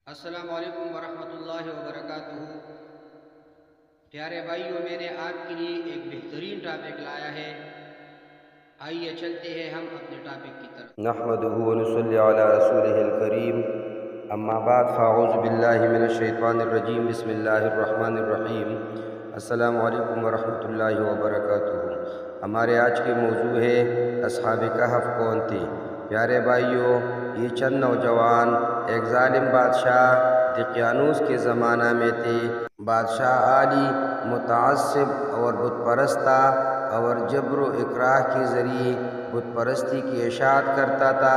السلام علیکم ورحمۃ اللہ وبرکاتہ۔ پیارے بھائیوں، میں نے آپ کے لیے ایک بہترین ٹاپک لایا ہے۔ آئیے چلتے ہیں ہم اپنے ٹاپک کی طرف۔ نحمده ونصلي على رسوله الكريم، اما بعد فاعوذ باللہ من الشیطان الرجیم، بسم اللہ الرحمن الرحیم۔ السلام علیکم ورحمۃ اللہ وبرکاتہ۔ ہمارے آج کے موضوع ہے اصحاب کہف کون تھے۔ پیارے بھائیوں، یہ چند نوجوان ایک ظالم بادشاہ دقیانوس کے زمانہ میں تھے۔ بادشاہ عالی متعصب اور بت پرست تھا اور جبر و اکراہ کے ذریعے بت پرستی کی اشاعت کرتا تھا۔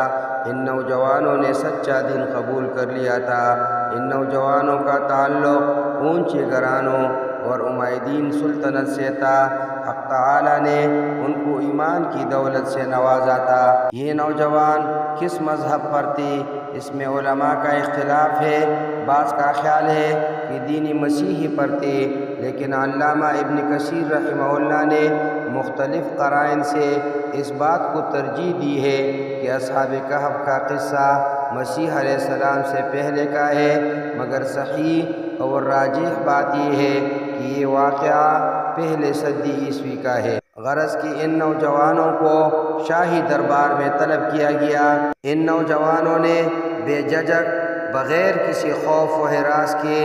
ان نوجوانوں نے سچا دین قبول کر لیا تھا۔ ان نوجوانوں کا تعلق اونچے گھرانوں اور امائدین سلطنت سے تھا۔ حق تعالی نے ان کو ایمان کی دولت سے نوازا تھا۔ یہ نوجوان کس مذہب پر تھے، اس میں علماء کا اختلاف ہے۔ بعض کا خیال ہے کہ دین مسیحی پر تھے، لیکن علامہ ابن کثیر رحمہ اللہ نے مختلف قرائن سے اس بات کو ترجیح دی ہے کہ اصحاب کہف کا قصہ مسیح علیہ السلام سے پہلے کا ہے، مگر صحیح اور راجح بات یہ ہے کہ یہ واقعہ پہلے صدی عیسوی کا ہے۔ غرض کہ ان نوجوانوں کو شاہی دربار میں طلب کیا گیا۔ ان نوجوانوں نے بے جھجک بغیر کسی خوف و ہراس کے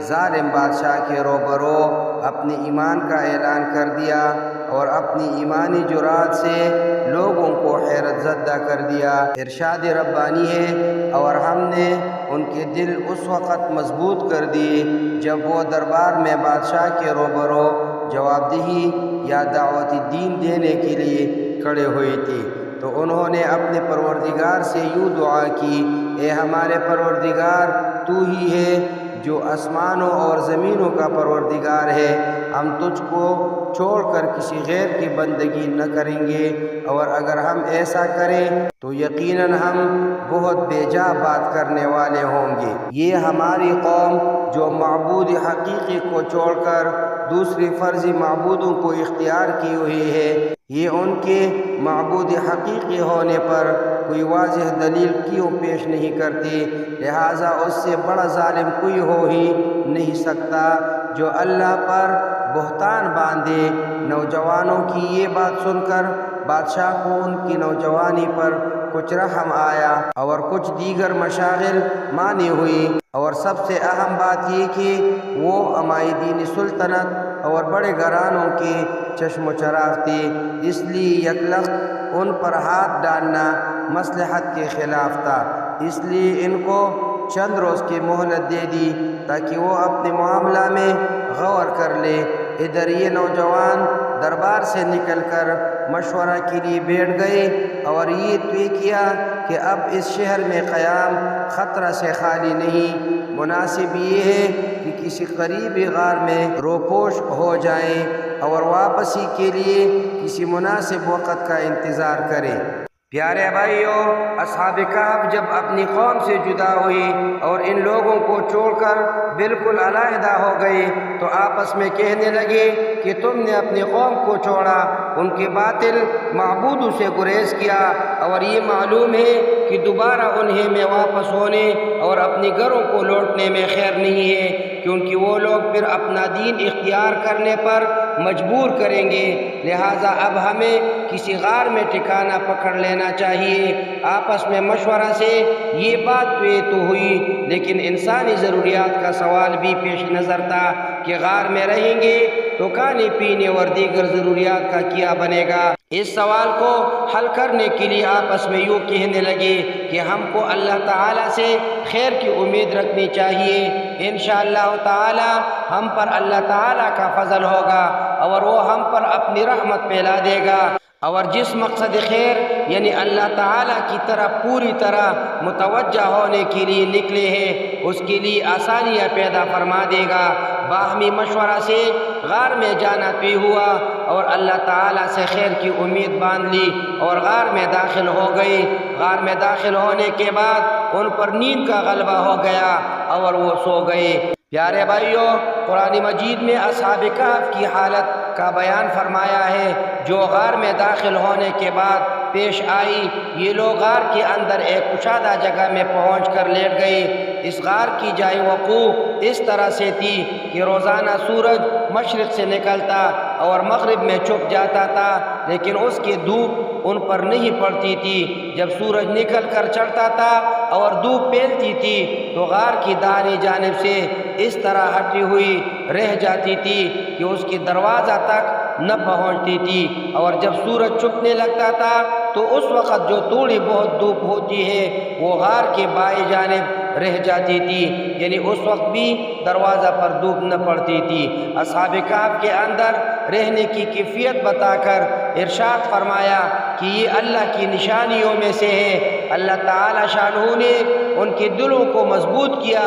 ظالم بادشاہ کے روبرو اپنے ایمان کا اعلان کر دیا اور اپنی ایمانی جرات سے لوگوں کو حیرت زدہ کر دیا۔ ارشاد ربانی ہے، اور ہم نے ان کے دل اس وقت مضبوط کر دیے جب وہ دربار میں بادشاہ کے روبرو جواب دہی یا دعوت دین دینے کے لیے کھڑے ہوئے تھے، تو انہوں نے اپنے پروردگار سے یوں دعا کی: اے ہمارے پروردگار، تو ہی ہے جو آسمانوں اور زمینوں کا پروردگار ہے۔ ہم تجھ کو چھوڑ کر کسی غیر کی بندگی نہ کریں گے، اور اگر ہم ایسا کریں تو یقیناً ہم بہت بے جا بات کرنے والے ہوں گے۔ یہ ہماری قوم جو معبود حقیقی کو چھوڑ کر دوسری فرضی معبودوں کو اختیار کی ہوئی ہے، یہ ان کے معبود حقیقی ہونے پر کوئی واضح دلیل کیوں پیش نہیں کرتی؟ لہٰذا اس سے بڑا ظالم کوئی ہو ہی نہیں سکتا جو اللہ پر بہتان باندھے۔ نوجوانوں کی یہ بات سن کر بادشاہ کو ان کی نوجوانی پر کچھ رحم آیا اور کچھ دیگر مشاغل مانی ہوئی، اور سب سے اہم بات یہ کہ وہ امائدین سلطنت اور بڑے گھرانوں کے چشم و چراغ تھے، اس لیے یکلخت ان پر ہاتھ ڈالنا مصلحت کے خلاف تھا۔ اس لیے ان کو چند روز کی مہلت دے دی تاکہ وہ اپنے معاملہ میں غور کر لے۔ ادھر یہ نوجوان دربار سے نکل کر مشورہ کے لیے بیٹھ گئے اور یہ طے کیا کہ اب اس شہر میں قیام خطرہ سے خالی نہیں۔ مناسب یہ ہے کہ کسی قریبی غار میں روپوش ہو جائیں اور واپسی کے لیے کسی مناسب وقت کا انتظار کریں۔ پیارے بھائیوں، اصحاب کہف جب اپنی قوم سے جدا ہوئی اور ان لوگوں کو چھوڑ کر بالکل علیحدہ ہو گئے، تو آپس میں کہنے لگے کہ تم نے اپنی قوم کو چھوڑا، ان کے باطل معبودوں سے گریز کیا، اور یہ معلوم ہے کہ دوبارہ انہیں میں واپس ہونے اور اپنے گھروں کو لوٹنے میں خیر نہیں ہے، کیونکہ وہ لوگ پھر اپنا دین اختیار کرنے پر مجبور کریں گے۔ لہٰذا اب ہمیں کسی غار میں ٹھکانہ پکڑ لینا چاہیے۔ آپس میں مشورہ سے یہ بات تو ہوئی، لیکن انسانی ضروریات کا سوال بھی پیش نظر تھا کہ غار میں رہیں گے تو کھانے پینے اور دیگر ضروریات کا کیا بنے گا۔ اس سوال کو حل کرنے کے لیے آپس میں یوں کہنے لگے کہ ہم کو اللہ تعالیٰ سے خیر کی امید رکھنی چاہیے۔ انشاءاللہ تعالی ہم پر اللہ تعالیٰ کا فضل ہوگا اور وہ ہم پر اپنی رحمت پھیلا دے گا، اور جس مقصد خیر یعنی اللہ تعالیٰ کی طرف پوری طرح متوجہ ہونے کے لیے نکلے ہیں، اس کے لیے آسانیاں پیدا فرما دے گا۔ باہمی مشورہ سے غار میں جانا طے ہوا اور اللہ تعالیٰ سے خیر کی امید باندھ لی اور غار میں داخل ہو گئے۔ غار میں داخل ہونے کے بعد ان پر نیند کا غلبہ ہو گیا اور وہ سو گئے۔ پیارے بھائیوں، قرآن مجید میں اصحاب کہف کی حالت کا بیان فرمایا ہے، جو غار میں داخل ہونے کے بعد پیش آئی۔ یہ لوگ غار کے اندر ایک کشادہ جگہ میں پہنچ کر لیٹ گئے۔ اس غار کی جائے وقوع اس طرح سے تھی کہ روزانہ سورج مشرق سے نکلتا اور مغرب میں چھپ جاتا تھا، لیکن اس کی دھوپ ان پر نہیں پڑتی تھی۔ جب سورج نکل کر چڑھتا تھا اور دھوپ پھیلتی تھی تو غار کی دائیں جانب سے اس طرح ہٹی ہوئی رہ جاتی تھی کہ اس کی دروازہ تک نہ پہنچتی تھی، اور جب سورج چھپنے لگتا تھا تو اس وقت جو تھوڑی بہت دھوپ ہوتی ہے وہ غار کے بائیں جانب رہ جاتی تھی، یعنی اس وقت بھی دروازہ پر دھوپ نہ پڑتی تھی۔ اصحاب کہف کے اندر رہنے کی کیفیت بتا کر ارشاد فرمایا کہ یہ اللہ کی نشانیوں میں سے ہے۔ اللہ تعالی شانہ نے ان کے دلوں کو مضبوط کیا،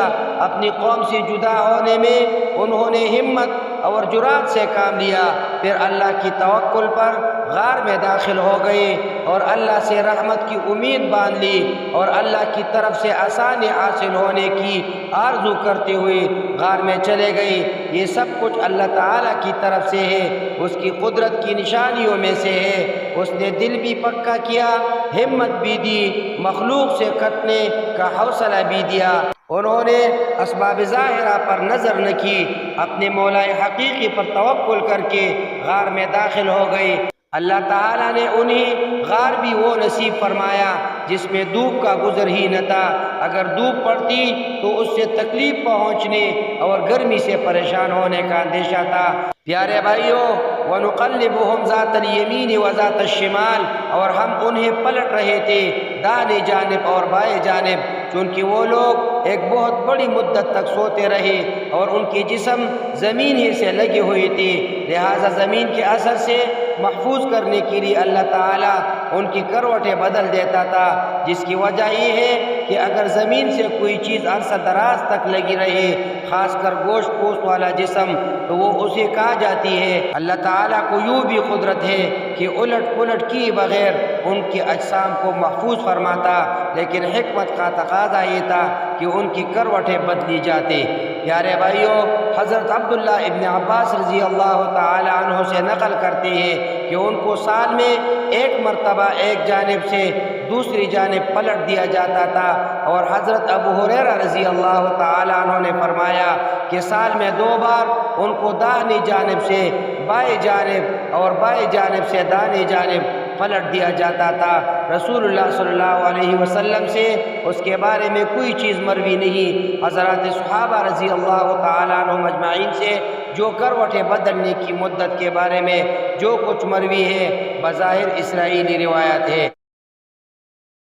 اپنی قوم سے جدا ہونے میں انہوں نے ہمت اور جرات سے کام لیا، پھر اللہ کی توکل پر غار میں داخل ہو گئے اور اللہ سے رحمت کی امید باندھ لی اور اللہ کی طرف سے آسانی حاصل ہونے کی آرزو کرتے ہوئے غار میں چلے گئے۔ یہ سب کچھ اللہ تعالیٰ کی طرف سے ہے، اس کی قدرت کی نشانیوں میں سے ہے۔ اس نے دل بھی پکا کیا، ہمت بھی دی، مخلوق سے کٹنے کا حوصلہ بھی دیا۔ انہوں نے اسباب ظاہرہ پر نظر نہ کی، اپنے مولا حقیقی پر توکل کر کے غار میں داخل ہو گئے۔ اللہ تعالیٰ نے انہیں غار بھی وہ نصیب فرمایا جس میں دھوپ کا گزر ہی نہ تھا۔ اگر دھوپ پڑتی تو اس سے تکلیف پہنچنے اور گرمی سے پریشان ہونے کا اندیشہ تھا۔ پیارے بھائیوں، وَنُقَلِّبُهُمْ ذَاتَ الْيَمِينِ وَذَاتَ الشِّمَالِ، اور ہم انہیں پلٹ رہے تھے دائیں جانب اور بائیں جانب، چونکہ وہ لوگ ایک بہت بڑی مدت تک سوتے رہے اور ان کے جسم زمین ہی سے لگے ہوئے تھے، لہٰذا زمین کے اثر سے محفوظ کرنے کے لیے اللہ تعالیٰ ان کی کروٹیں بدل دیتا تھا، جس کی وجہ یہ ہے کہ اگر زمین سے کوئی چیز عرصہ دراز تک لگی رہے، خاص کر گوشت پوست والا جسم، تو وہ اسے کہا جاتی ہے۔ اللہ تعالیٰ کو یوں بھی قدرت ہے کہ الٹ پلٹ کیے بغیر ان کے اجسام کو محفوظ فرماتا، لیکن حکمت کا تقاضا یہ تھا کہ ان کی کروٹیں بدلی جاتے۔ پیارے بھائیوں، حضرت عبداللہ ابن عباس رضی اللہ تعالی عنہ سے نقل کرتے ہیں کہ ان کو سال میں ایک مرتبہ ایک جانب سے دوسری جانب پلٹ دیا جاتا تھا، اور حضرت ابو ہریرہ رضی اللہ تعالی عنہ نے فرمایا کہ سال میں 2 بار ان کو داہنی جانب سے بائیں جانب اور بائیں جانب سے دائیں جانب پلٹ دیا جاتا تھا۔ رسول اللہ صلی اللہ علیہ وسلم سے اس کے بارے میں کوئی چیز مروی نہیں۔ حضرات صحابہ رضی اللہ تعالی عنہم اجمعین سے جو کروٹیں بدلنے کی مدت کے بارے میں جو کچھ مروی ہے بظاہر اسرائیلی روایت ہے۔